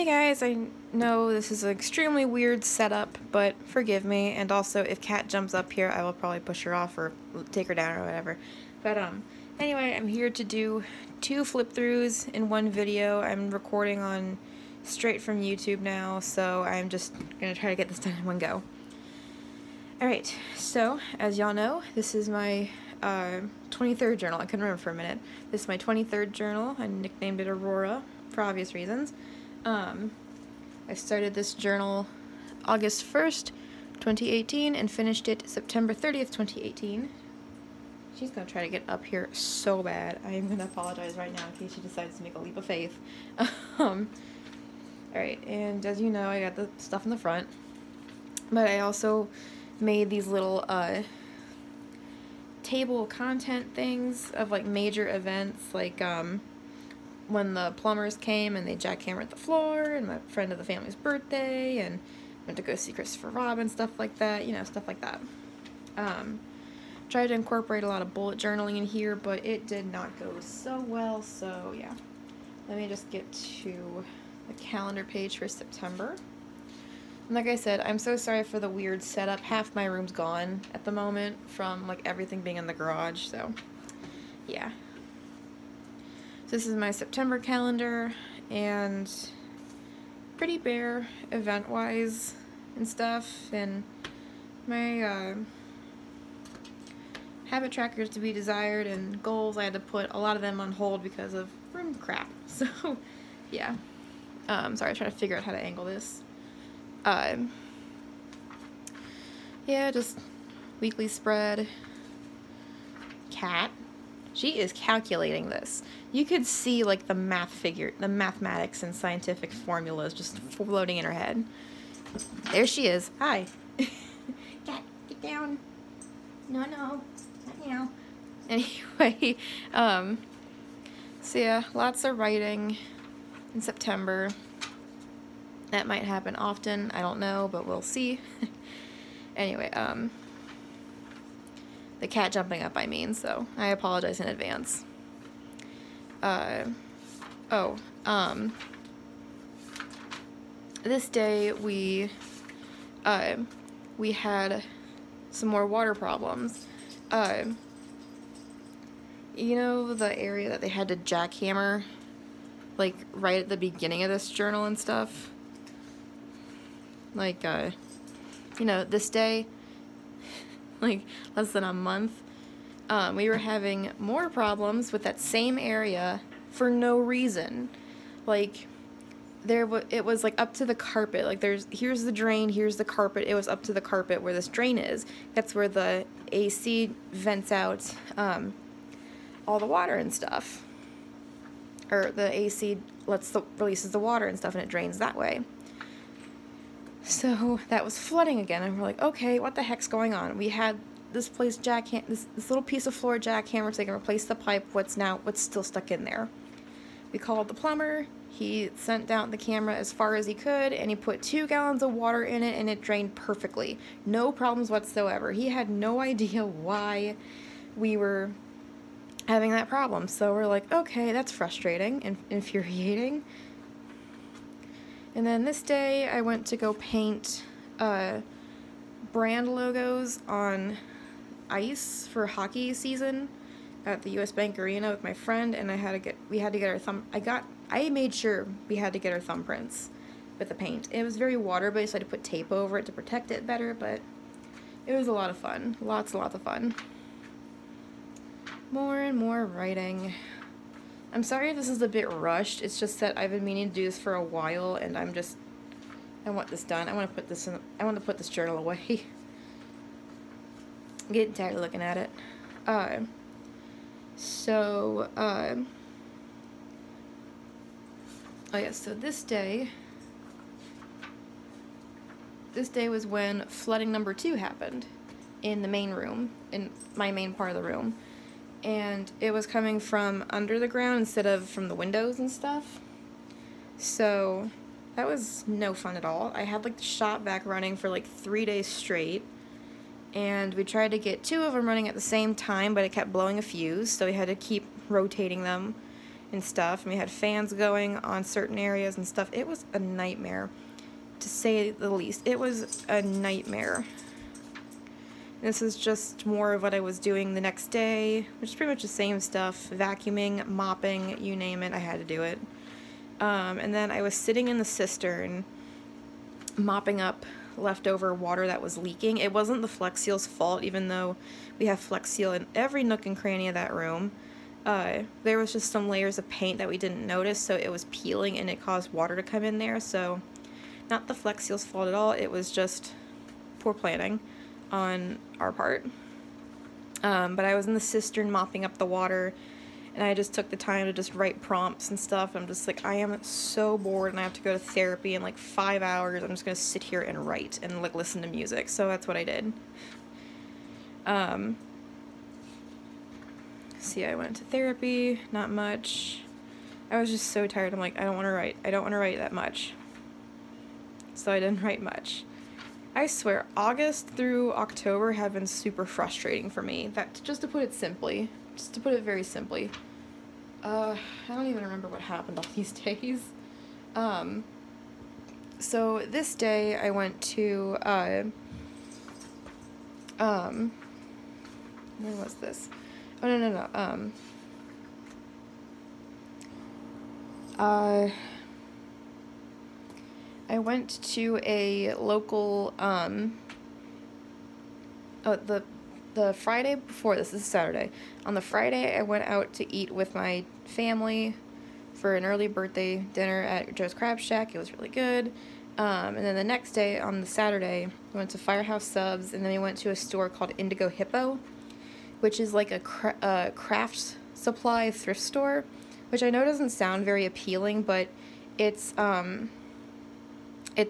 Hey guys, I know this is an extremely weird setup, but forgive me, and also if Kat jumps up here, I will probably push her off or take her down or whatever. But anyway, I'm here to do 2 flip-throughs in one video. I'm recording on straight from YouTube now, so I'm just gonna try to get this done in one go. Alright, so as y'all know, this is my 23rd journal. I couldn't remember for a minute. This is my 23rd journal. I nicknamed it Aurora for obvious reasons. I started this journal August 1st, 2018, and finished it September 30th, 2018. She's gonna try to get up here so bad. I am gonna apologize right now in case she decides to make a leap of faith. Alright, and as you know, I got the stuff in the front, but I also made these little, table content things of, like, major events, like, when the plumbers came and they jackhammered the floor, and my friend of the family's birthday, and went to go see Christopher Robin, stuff like that, you know, stuff like that. Tried to incorporate a lot of bullet journaling in here, but it did not go so well, so yeah. Let me just get to the calendar page for September. And like I said, I'm so sorry for the weird setup. Half my room's gone at the moment from, like, everything being in the garage, so yeah. So this is my September calendar, and pretty bare event-wise and stuff, and my habit trackers to be desired and goals. I had to put a lot of them on hold because of room crap, so yeah. Sorry, I trying to figure out how to angle this. Yeah, just weekly spread. Cat. She is calculating this. You could see, like, the mathematics and scientific formulas just floating in her head. There she is. Hi. Cat, get down. No, not now. Anyway, so yeah, lots of writing in September. That might happen often, I don't know, but we'll see. Anyway, the cat jumping up, I mean, so I apologize in advance. This day we had some more water problems. You know the area that they had to jackhammer, like, right at the beginning of this journal and stuff? Like, you know, this day, like, less than a month, we were having more problems with that same area for no reason. Like, it was, like, up to the carpet. Like, here's the drain, here's the carpet. It was up to the carpet where this drain is. That's where the AC vents out, all the water and stuff. Or the AC releases the water and stuff, and it drains that way. So that was flooding again, and we're like, okay, what the heck's going on? We had this place this little piece of floor jackhammer so they can replace the pipe. What's still stuck in there? We called the plumber. He sent down the camera as far as he could, and he put 2 gallons of water in it, and it drained perfectly. No problems whatsoever. He had no idea why we were having that problem. So we're like, okay, that's frustrating and infuriating. And then this day, I went to go paint brand logos on ice for hockey season at the US Bank Arena with my friend, and we had to get our I made sure we had to get our thumbprints with the paint. It was very water-based, so I had to put tape over it to protect it better, but it was a lot of fun. Lots of fun. More and more writing. I'm sorry if this is a bit rushed. It's just that I've been meaning to do this for a while, and I want this done. I want to put this journal away. I'm getting tired of looking at it. Oh yeah, so this day was when flooding number 2 happened in the main room, in my main part of the room. And it was coming from under the ground instead of from the windows and stuff. So that was no fun at all. I had, like, the shop vac running for, like, 3 days straight. And we tried to get 2 of them running at the same time, but it kept blowing a fuse, so we had to keep rotating them. and stuff, and we had fans going on certain areas and stuff. It was a nightmare, to say the least. It was a nightmare. This is just more of what I was doing the next day, which is pretty much the same stuff. Vacuuming, mopping, you name it, I had to do it. And then I was sitting in the cistern, mopping up leftover water that was leaking. It wasn't the Flex Seal's fault, even though we have Flex Seal in every nook and cranny of that room. There was just some layers of paint that we didn't notice, so it was peeling and it caused water to come in there. So not the Flex Seal's fault at all, it was just poor planning on our part. But I was in the cistern mopping up the water, and I just took the time to just write prompts and stuff. I'm just like, I am so bored and I have to go to therapy in like 5 hours. I'm just gonna sit here and write and like listen to music. So that's what I did. See, I went to therapy, not much. I was just so tired. I'm like, I don't want to write. I don't want to write that much. So I didn't write much. I swear, August through October have been super frustrating for me. That, just to put it simply, just to put it very simply. I don't even remember what happened all these days. So this day I went to, where was this? Oh, no. I went to a local, the Friday before this is Saturday. On the Friday, I went out to eat with my family for an early birthday dinner at Joe's Crab Shack. It was really good. And then the next day, on the Saturday, we went to Firehouse Subs, and then we went to a store called Indigo Hippo, which is like a craft supply thrift store, which I know doesn't sound very appealing, but it's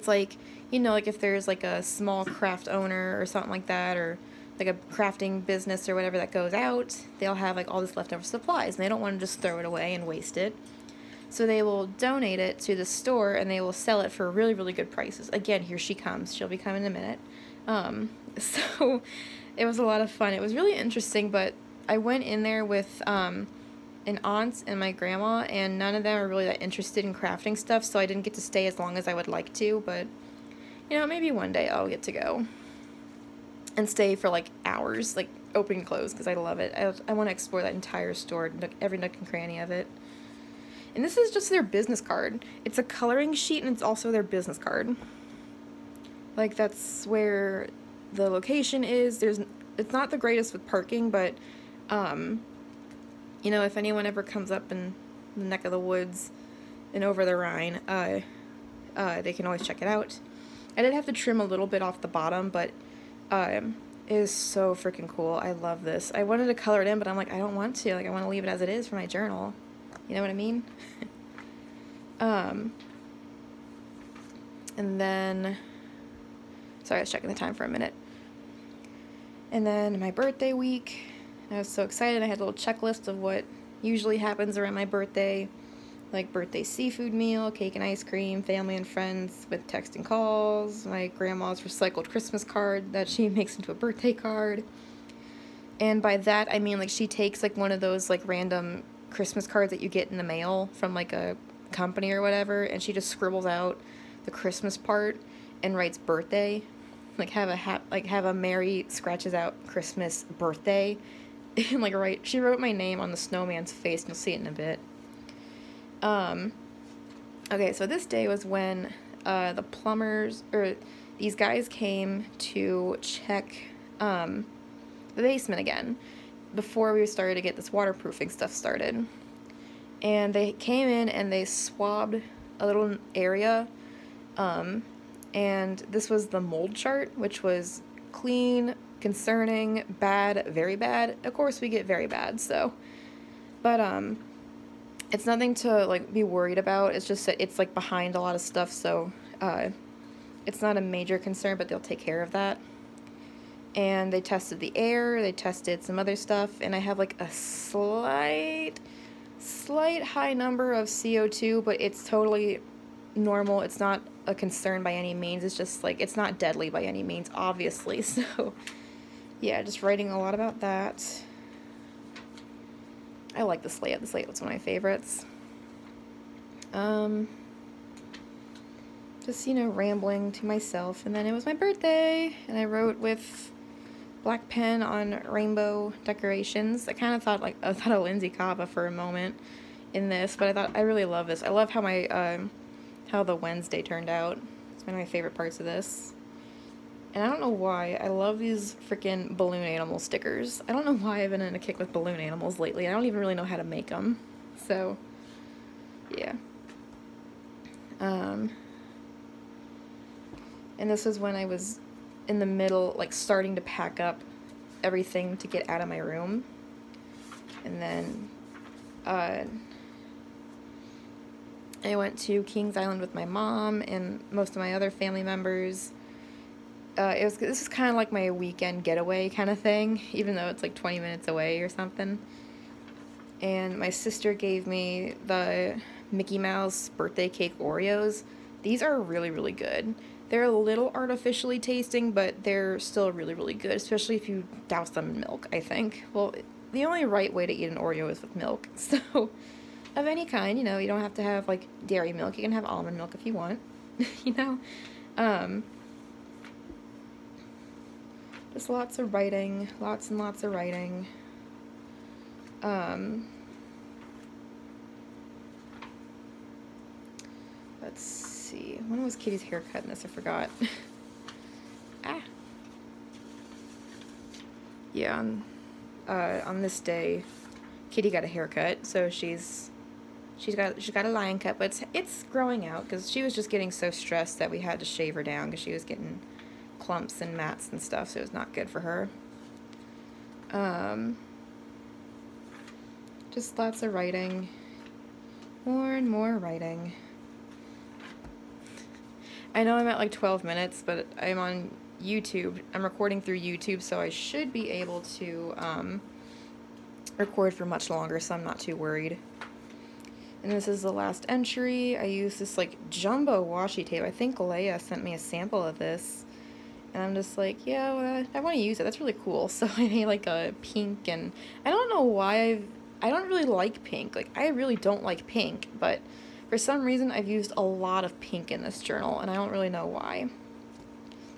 like, you know, like if there's like a small craft owner or something like that, or like a crafting business or whatever that goes out, they'll have like all this leftover supplies, and they don't want to just throw it away and waste it. So they will donate it to the store, and they will sell it for really, really good prices. Again, here she comes. She'll be coming in a minute. So it was a lot of fun. It was really interesting, but I went in there with an aunt and my grandma, and none of them are really that interested in crafting stuff, so I didn't get to stay as long as I would like to, but, you know, maybe one day I'll get to go and stay for, like, hours, like, open and close, because I love it. I want to explore that entire store, every nook and cranny of it. And this is just their business card. It's a coloring sheet, and it's also their business card. Like, that's where the location is. It's not the greatest with parking, but, you know, if anyone ever comes up in the neck of the woods and over the Rhine, they can always check it out. I did have to trim a little bit off the bottom, but it is so freaking cool. I love this. I wanted to color it in, but I'm like, I don't want to. Like, I want to leave it as it is for my journal. You know what I mean? And then, sorry, I was checking the time for a minute. And then my birthday week, I was so excited. I had a little checklist of what usually happens around my birthday, like birthday seafood meal, cake and ice cream, family and friends with text and calls, my grandma's recycled Christmas card that she makes into a birthday card. And by that, I mean, like, she takes, like, one of those, like, random Christmas cards that you get in the mail from, like, a company or whatever, and she just scribbles out the Christmas part and writes birthday. Like, have a Mary scratches out Christmas birthday. And, like, she wrote my name on the snowman's face, and you'll see it in a bit. Okay, so this day was when, the plumbers, or these guys came to check, the basement again, before we started to get this waterproofing stuff started. And they came in and they swabbed a little area, and this was the mold chart, which was clean, concerning, bad, very bad. Of course we get very bad, so, but, it's nothing to, like, be worried about. It's just that it's, like, behind a lot of stuff, so, it's not a major concern, but they'll take care of that. And they tested the air, they tested some other stuff, and I have, like, a slight high number of CO2, but it's totally normal. It's not a concern by any means. It's just, like, it's not deadly by any means, obviously. So, yeah, just writing a lot about that. I like this layout. This layout's one of my favorites. Just, you know, rambling to myself, and then it was my birthday, and I wrote with black pen on rainbow decorations. I kind of thought of Lindsay Cava for a moment in this, but I really love this. I love how how the Wednesday turned out. It's one of my favorite parts of this. And I don't know why, I love these freaking balloon animal stickers. I don't know why I've been in a kick with balloon animals lately. I don't even really know how to make them. So, yeah. And this was when I was in the middle, like, starting to pack up everything to get out of my room. And then, I went to Kings Island with my mom and most of my other family members. This is kind of like my weekend getaway kind of thing, even though it's like 20 minutes away or something. And my sister gave me the Mickey Mouse birthday cake Oreos. These are really, really good. They're a little artificially tasting, but they're still really, really good, especially if you douse them in milk, I think. Well, the only right way to eat an Oreo is with milk, so of any kind, you know, you don't have to have, like, dairy milk. You can have almond milk if you want, you know? Just lots of writing, lots and lots of writing. Let's see, when was Kitty's haircut in this? I forgot. Ah. Yeah, on this day, Kitty got a haircut, so she's got a lion cut, but it's growing out because she was just getting so stressed that we had to shave her down because she was getting clumps and mats and stuff, so it was not good for her. Just lots of writing. More and more writing. I know I'm at like 12 minutes, but I'm on YouTube. I'm recording through YouTube, so I should be able to record for much longer, so I'm not too worried. And this is the last entry. I used this like jumbo washi tape. I think Leia sent me a sample of this. And I'm just like, yeah, well, I want to use it. That's really cool. So I made like a pink, and I don't know why I don't really like pink. Like, I really don't like pink, but for some reason I've used a lot of pink in this journal, and I don't really know why.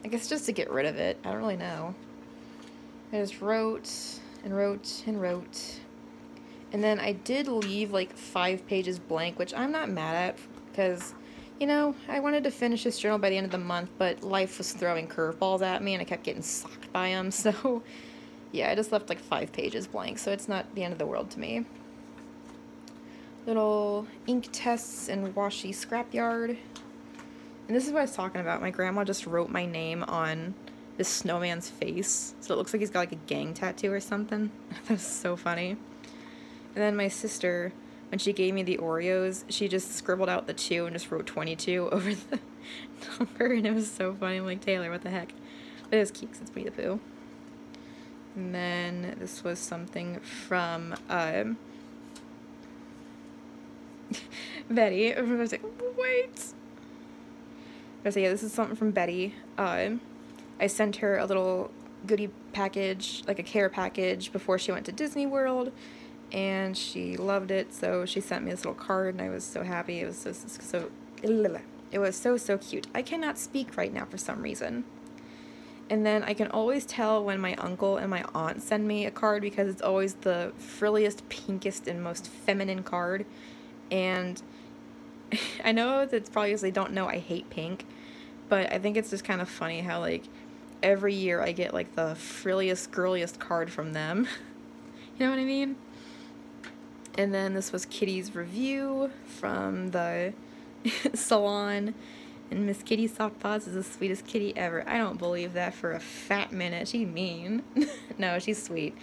I guess just to get rid of it. I don't really know. I just wrote and wrote and wrote. And then I did leave like 5 pages blank, which I'm not mad at because, you know, I wanted to finish this journal by the end of the month, but life was throwing curveballs at me and I kept getting socked by them. So, yeah, I just left like 5 pages blank, so it's not the end of the world to me. Little ink tests and washi scrapyard. And this is what I was talking about. My grandma just wrote my name on this snowman's face, so it looks like he's got like a gang tattoo or something. That's so funny. And then my sister, when she gave me the Oreos, she just scribbled out the 2 and just wrote 22 over the number, and it was so funny. I'm like, Taylor, what the heck? But it was cute because it's Winnie the Pooh. And then this was something from Betty. I was like, wait. I was like, yeah, this is something from Betty. I sent her a little goodie package, like a care package, before she went to Disney World. And she loved it, so she sent me this little card, and I was so happy. It was so cute. I cannot speak right now for some reason. And then I can always tell when my uncle and my aunt send me a card because it's always the frilliest, pinkest, and most feminine card. And I know that probably because they don't know I hate pink, but I think it's just kind of funny how, like, every year I get, like, the frilliest, girliest card from them. You know what I mean? And then this was Kitty's review from the salon. And Miss Kitty Soft Paws is the sweetest kitty ever. I don't believe that for a fat minute. She's mean. No, she's sweet.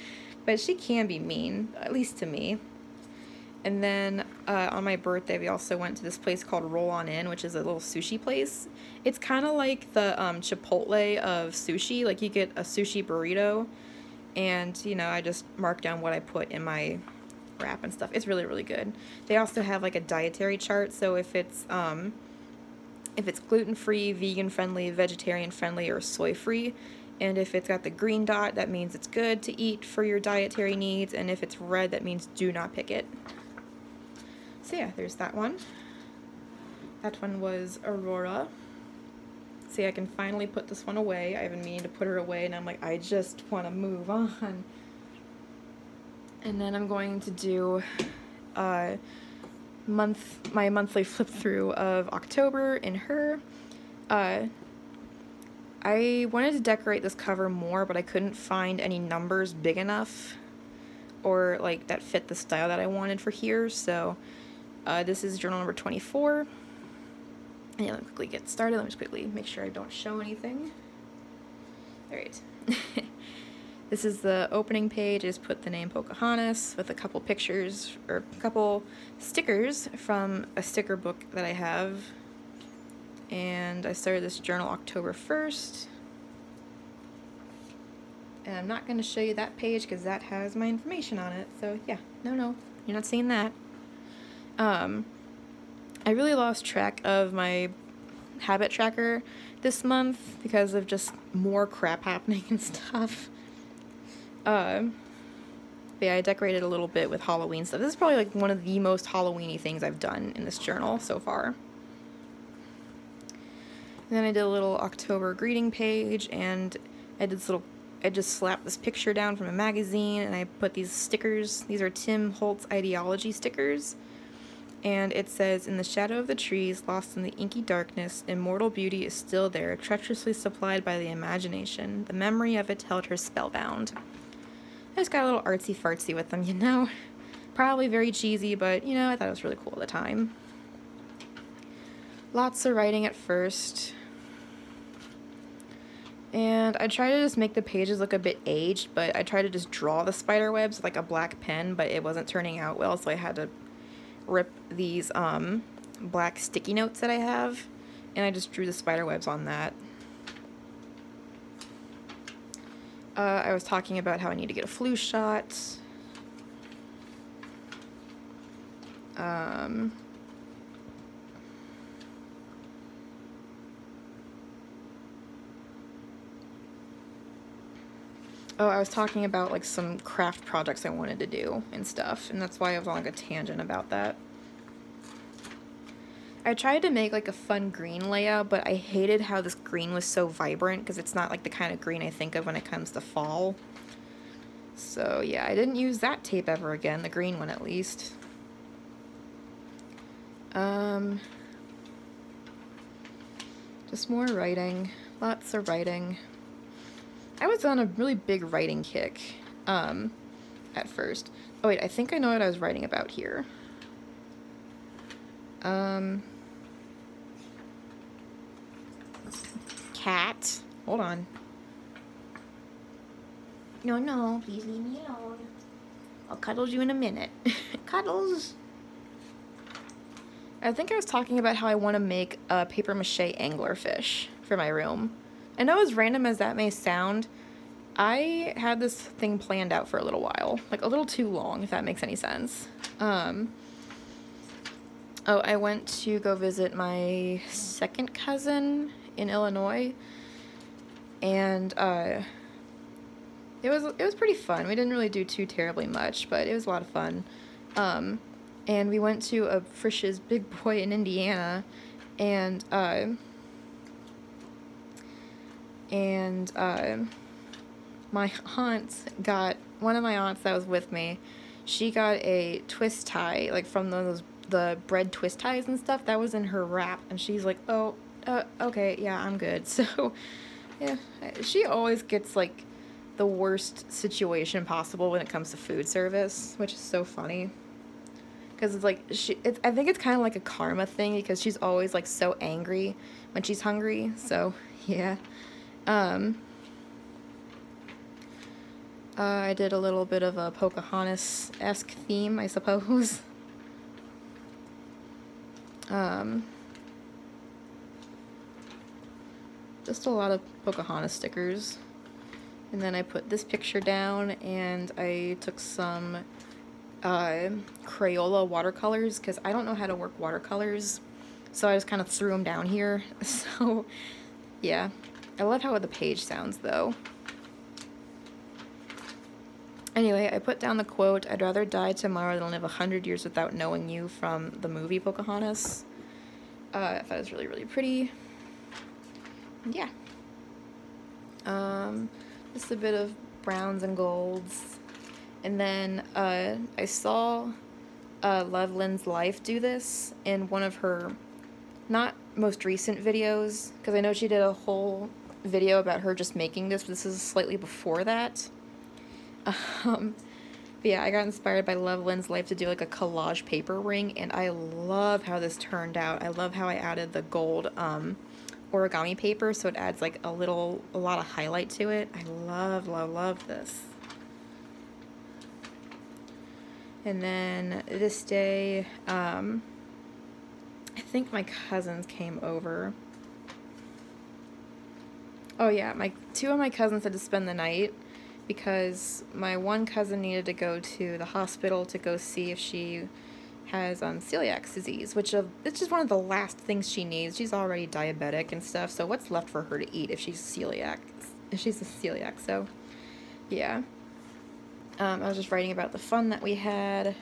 But she can be mean, at least to me. And then on my birthday, we also went to this place called Roll On In, which is a little sushi place. It's kind of like the Chipotle of sushi. Like, you get a sushi burrito. And, you know, I just marked down what I put in my wrap and stuff. It's really, really good. They also have like a dietary chart, so if it's gluten-free, vegan-friendly, vegetarian-friendly, or soy-free, and if it's got the green dot, that means it's good to eat for your dietary needs, and if it's red, that means do not pick it. So yeah, there's that one. That one was Aurora. See, I can finally put this one away. I've been meaning to put her away, and I'm like, I just want to move on. And then I'm going to do my monthly flip through of October in her. I wanted to decorate this cover more, but I couldn't find any numbers big enough or like that fit the style that I wanted for here, so this is journal number 24. And yeah, let me quickly get started. Let me just quickly make sure I don't show anything. Alright. This is the opening page. I just put the name Pocahontas with a couple pictures, or a couple stickers from a sticker book that I have. And I started this journal October 1st. And I'm not going to show you that page because that has my information on it. So yeah, no, you're not seeing that. I really lost track of my habit tracker this month because of just more crap happening and stuff. But yeah, I decorated a little bit with Halloween stuff. This is probably like one of the most Halloween-y things I've done in this journal so far. And then I did a little October greeting page, and I just slapped this picture down from a magazine, and I put these stickers. These are Tim Holtz Ideology stickers. And it says, "In the shadow of the trees, lost in the inky darkness, immortal beauty is still there, treacherously supplied by the imagination. The memory of it held her spellbound." I just got a little artsy-fartsy with them, you know? Probably very cheesy, but, you know, I thought it was really cool at the time. Lots of writing at first. And I tried to just make the pages look a bit aged, but I tried to just draw the spider webs with like a black pen, but it wasn't turning out well, so I had to rip these black sticky notes that I have, and I just drew the spider webs on that. I was talking about how I need to get a flu shot. Oh, I was talking about like some craft projects I wanted to do and stuff, and that's why I was on like a tangent about that. I tried to make like a fun green layout, but I hated how this green was so vibrant because it's not like the kind of green I think of when it comes to fall. So yeah, I didn't use that tape ever again, the green one at least. Just more writing, lots of writing. I was on a really big writing kick at first. Oh wait, I think I know what I was writing about here. Cat. Hold on. No, please leave me alone. I'll cuddle you in a minute. Cuddles. I think I was talking about how I want to make a paper mache anglerfish for my room. I know as random as that may sound, I had this thing planned out for a little while. Like a little too long, if that makes any sense. Oh, I went to go visit my second cousin in Illinois, and it was pretty fun. We didn't really do too terribly much, but it was a lot of fun. And we went to a Frisch's Big Boy in Indiana, and my aunt got, one of my aunts that was with me, she got a twist tie, like from the bread twist ties and stuff that was in her wrap, and she's like, oh, okay, yeah, I'm good. So yeah, she always gets like the worst situation possible when it comes to food service, which is so funny. Because it's like, I think it's kind of like a karma thing, because she's always like so angry when she's hungry, so yeah. I did a little bit of a Pocahontas-esque theme, I suppose. Just a lot of Pocahontas stickers. And then I put this picture down, and I took some Crayola watercolors, because I don't know how to work watercolors, so I just kind of threw them down here. So yeah, I love how the page sounds though. Anyway, I put down the quote, "I'd rather die tomorrow than live 100 years without knowing you," from the movie Pocahontas. I thought it was really, really pretty. And yeah. Just a bit of browns and golds. And then I saw Lovelin's Life do this in one of her not most recent videos, because I know she did a whole video about her just making this, but this is slightly before that. But yeah, I got inspired by Lovelin's Life to do like a collage paper ring, and I love how this turned out. I love how I added the gold origami paper, so it adds like a lot of highlight to it. I love, love, love this. And then this day, I think my cousins came over. Oh yeah, two of my cousins had to spend the night because my one cousin needed to go to the hospital to go see if she has celiac disease, which it's just one of the last things she needs. She's already diabetic and stuff, so what's left for her to eat if she's celiac? If she's a celiac, so yeah. I was just writing about the fun that we had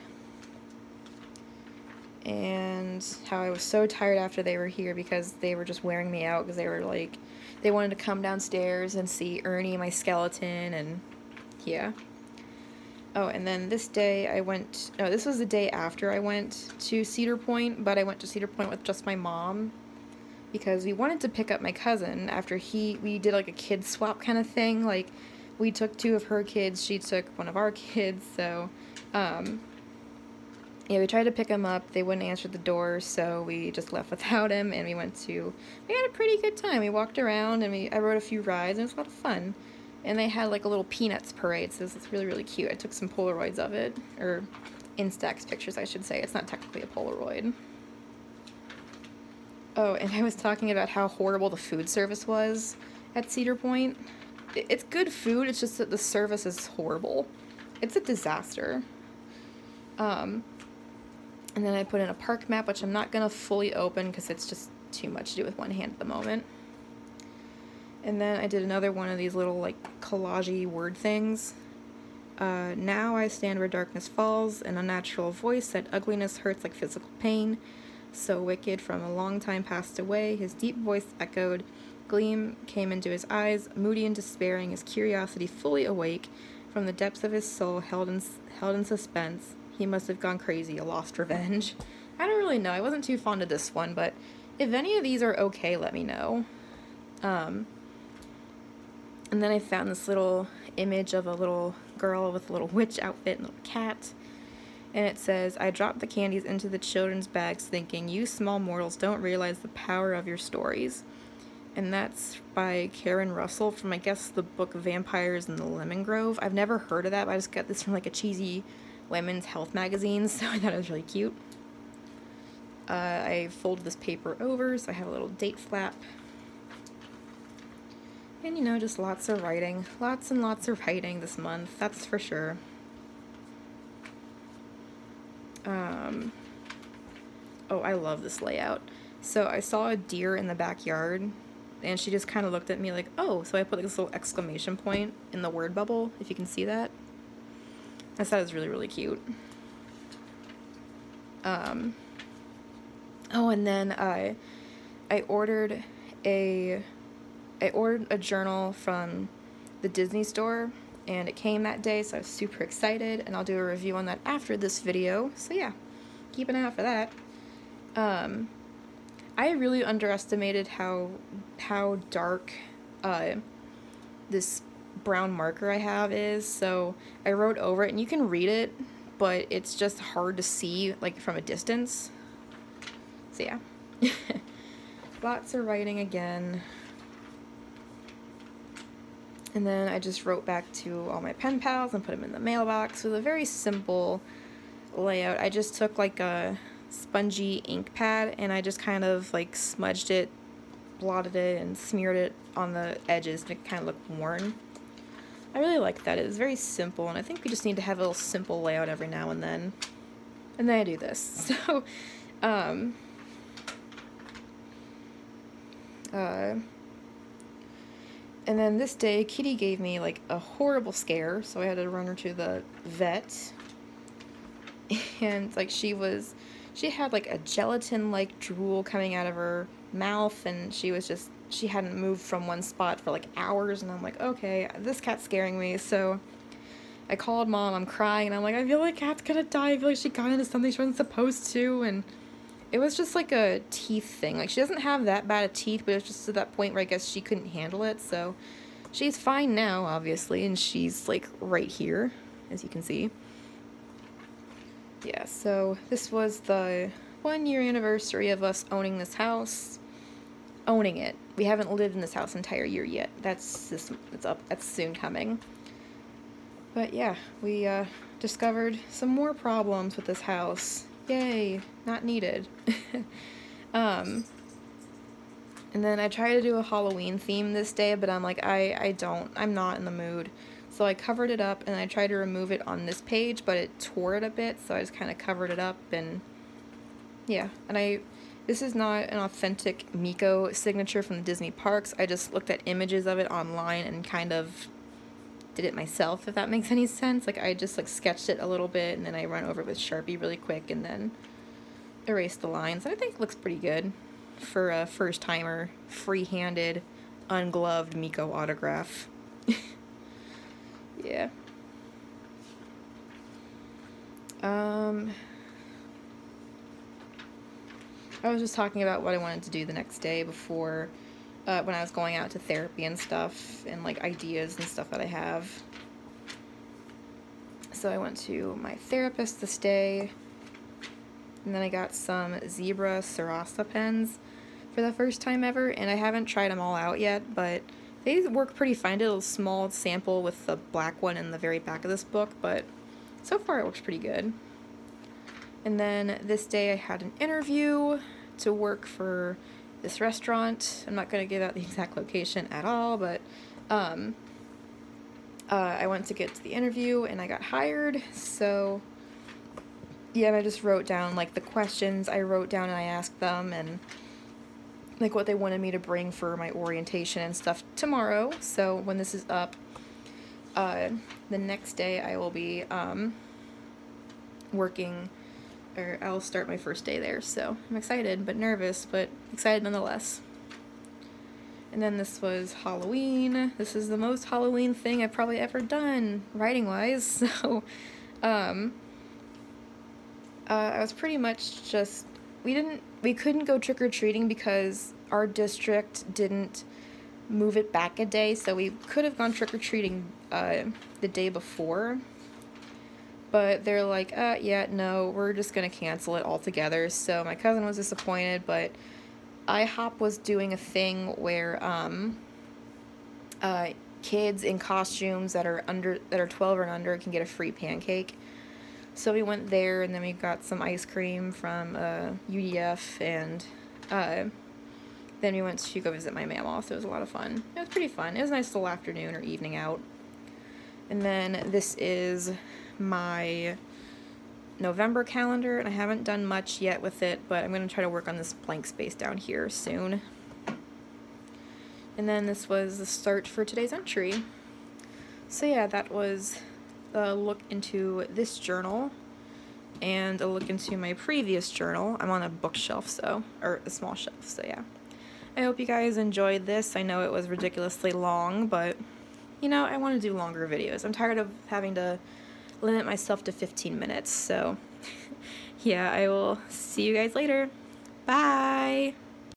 and how I was so tired after they were here because they were just wearing me out because they were like, they wanted to come downstairs and see Ernie, my skeleton, and yeah. Oh, and then this day I went, no, this was the day after I went to Cedar Point, but I went to Cedar Point with just my mom because we wanted to pick up my cousin after we did like a kid swap kind of thing, like we took 2 of her kids, she took 1 of our kids, so, yeah, we tried to pick him up, they wouldn't answer the door, so we just left without him, and we had a pretty good time. We walked around, and I rode a few rides, and it was a lot of fun. And they had like a little Peanuts parade, so it's really, really cute. I took some Polaroids of it, or Instax pictures, I should say. It's not technically a Polaroid. Oh, and I was talking about how horrible the food service was at Cedar Point. It's good food, it's just that the service is horrible. It's a disaster. And then I put in a park map, which I'm not going to fully open because it's just too much to do with one hand at the moment. And then I did another one of these little, like, collage-y word things. Now I stand where darkness falls, an unnatural voice said ugliness hurts like physical pain. So wicked from a long time passed away, his deep voice echoed. Gleam came into his eyes, moody and despairing, his curiosity fully awake. From the depths of his soul, held in suspense. He must have gone crazy, a lost revenge. I don't really know. I wasn't too fond of this one, but if any of these are okay, let me know. And then I found this little image of a little girl with a little witch outfit and a little cat. And it says, I dropped the candies into the children's bags thinking, you small mortals don't realize the power of your stories. And that's by Karen Russell from, I guess, the book Vampires in the Lemon Grove. I've never heard of that, but I just got this from like a cheesy women's health magazine, so I thought it was really cute. I folded this paper over, so I have a little date flap. And, you know, just lots of writing. Lots and lots of writing this month, that's for sure. Oh, I love this layout. So I saw a deer in the backyard, and she just kind of looked at me like, oh, so I put like this little exclamation point in the word bubble, if you can see that. I thought it was really, really cute. Oh, and then I ordered a journal from the Disney store, and it came that day, so I was super excited, and I'll do a review on that after this video, so yeah, keep an eye out for that. I really underestimated how dark this brown marker I have is, so I wrote over it, and you can read it, but it's just hard to see, like, from a distance. So yeah. Lots of writing again. And then I just wrote back to all my pen pals and put them in the mailbox with a very simple layout. I just took like a spongy ink pad and I just kind of like smudged it, blotted it, and smeared it on the edges to make it kind of look worn. I really like that. It's very simple, and I think we just need to have a little simple layout every now and then. And then I do this. So, and then this day, Kitty gave me, like, a horrible scare, so I had to run her to the vet. And, like, she she had like a gelatin-like drool coming out of her mouth, and she hadn't moved from one spot for like hours, and I'm like, okay, this cat's scaring me. So I called Mom, I'm crying, and I'm like, I feel like Cat's gonna die, I feel like she got into something she wasn't supposed to, and it was just like a teeth thing. Like, she doesn't have that bad of teeth, but it was just to that point where I guess she couldn't handle it, so she's fine now, obviously, and she's like right here, as you can see. Yeah, so this was the 1-year anniversary of us owning this house. Owning it. We haven't lived in this house entire year yet. That's soon coming. But yeah, we discovered some more problems with this house. Yay, not needed. And then I tried to do a Halloween theme this day, but I'm like, I'm not in the mood. So I covered it up, and I tried to remove it on this page, but it tore it a bit, so I just kind of covered it up, and yeah. And this is not an authentic Miko signature from the Disney parks. I just looked at images of it online and kind of did it myself, if that makes any sense. Like, I just like sketched it a little bit, and then I run over it with Sharpie really quick, and then erased the lines. And I think it looks pretty good for a first-timer, free-handed, ungloved Miko autograph. Yeah. I was just talking about what I wanted to do the next day before, when I was going out to therapy and stuff, and like ideas and stuff that I have. So I went to my therapist this day, and then I got some Zebra Sarasa pens for the first time ever, and I haven't tried them all out yet, but they work pretty fine. I did a small sample with the black one in the very back of this book, but so far it works pretty good. And then this day I had an interview to work for this restaurant. I'm not going to give out the exact location at all, but I went to get to the interview and I got hired. So yeah, I just wrote down like the questions I wrote down, and I asked them, and like what they wanted me to bring for my orientation and stuff tomorrow. So when this is up, the next day I will be working, or I'll start my first day there. So I'm excited but nervous, but excited nonetheless. And then this was Halloween. This is the most Halloween thing I've probably ever done writing wise. So I was pretty much just, we couldn't go trick-or-treating because our district didn't move it back a day, so we could have gone trick-or-treating the day before, but they're like, yeah, no, we're just gonna cancel it altogether. So my cousin was disappointed, but IHOP was doing a thing where kids in costumes that are 12 or under can get a free pancake. So we went there, and then we got some ice cream from UDF, and then we went to go visit my mamaw, so it was a lot of fun. It was pretty fun. It was a nice little afternoon or evening out. And then this is my November calendar, and I haven't done much yet with it, but I'm going to try to work on this blank space down here soon. And then this was the start for today's entry. So yeah, that was a look into this journal and a look into my previous journal. I'm on a bookshelf, so, or a small shelf, so yeah. I hope you guys enjoyed this. I know it was ridiculously long, but you know, I want to do longer videos. I'm tired of having to limit myself to 15 minutes, so yeah, I will see you guys later. Bye!